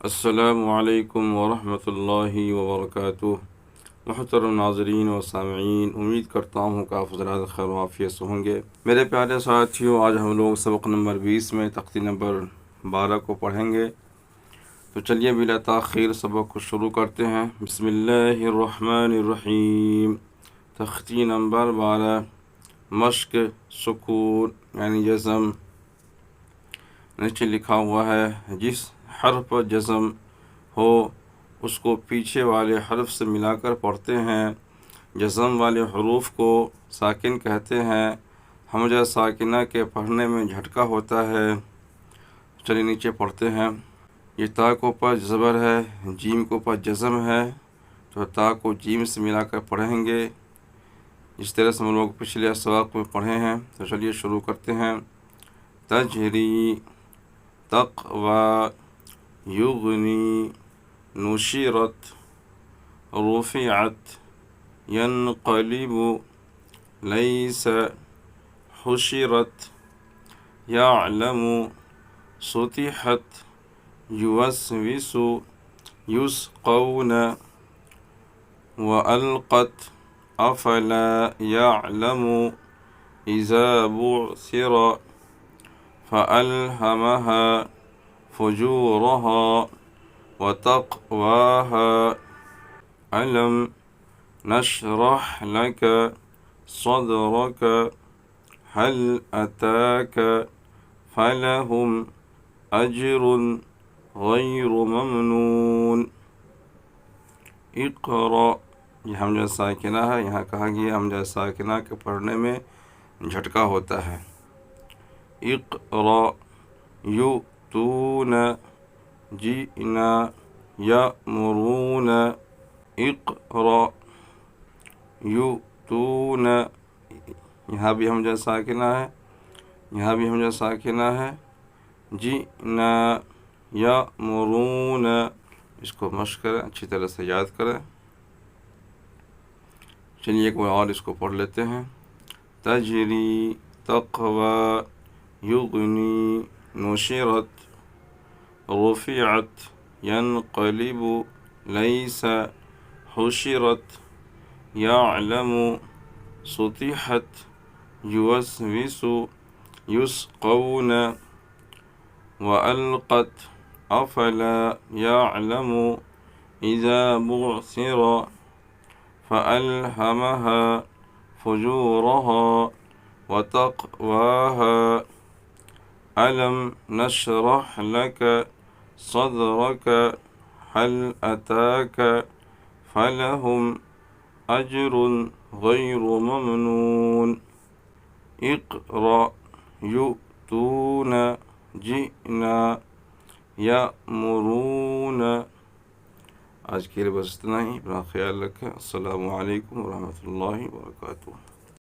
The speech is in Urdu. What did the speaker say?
السلام علیکم ورحمۃ اللہ وبرکاتہ۔ محترم ناظرین و سامعین، امید کرتا ہوں کہ آپ حضرات خیر و عافیت سے ہوں گے۔ میرے پیارے ساتھیوں، آج ہم لوگ سبق نمبر 20 میں تختی نمبر 12 کو پڑھیں گے، تو چلیے بلا تاخیر سبق کو شروع کرتے ہیں۔ بسم اللہ الرحمن الرحیم۔ تختی نمبر 12، مشق سکون یعنی جزم۔ نیچے لکھا ہوا ہے، جس حرف پر جزم ہو اس کو پیچھے والے حرف سے ملا کر پڑھتے ہیں۔ جزم والے حروف کو ساکن کہتے ہیں۔ حمزہ ساکنہ کے پڑھنے میں جھٹکا ہوتا ہے۔ چلیے نیچے پڑھتے ہیں۔ یہ تا کو پر زبر ہے، جیم کو پر جزم ہے، تو تا کو جیم سے ملا کر پڑھیں گے، جس طرح سے ہم لوگ پچھلے اسواق میں پڑھے ہیں۔ تو چلیے شروع کرتے ہیں۔ تجری، تقوی، یغنی، نشرت، رفعت، ینقلب، لیس، حشرت، یعلم، سطحت، یوسوس، یسقون، وألقت، أفلا يعلم، إذا بعثر، فألهمها فجورها وتقواها، ألم نشرح لك صدرك، هل أتاك، فلهم أجر غير ممنون، اقرأ۔ یہ حمزہ ساکنہ ہے، یہاں کہا گیا حمزہ ساکنہ کے پڑھنے میں جھٹکا ہوتا ہے۔ اقرأ، یؤتون، جئنا، یأمرون، اقرأ، یؤتون، یہاں بھی حمزہ ساکنہ ہے، یہاں بھی حمزہ ساکنہ ہے۔ جئنا، یأمرون، اس کو مشق کریں، اچھی طرح سے یاد کریں۔ چلیے ایک بار اور اس کو پڑھ لیتے ہیں۔ تجری، تقوی، یغنی، نشرت، رفعت، ینقلب، لیس، حشرت، یعلم، سطحت، یوسوس، یسقون، وألقت، أفلا يعلم، إذا بعثر، فألهمها فجورها وتقواها، ألم نشرح لك صدرك، هل أتاك، فلهم أجر غير ممنون، اقرأ، يؤتون، جئنا، یأمرون۔ آج کے لیے بس اتنا ہی، اپنا خیال رکھیں۔ السلام علیکم ورحمۃ اللہ وبرکاتہ۔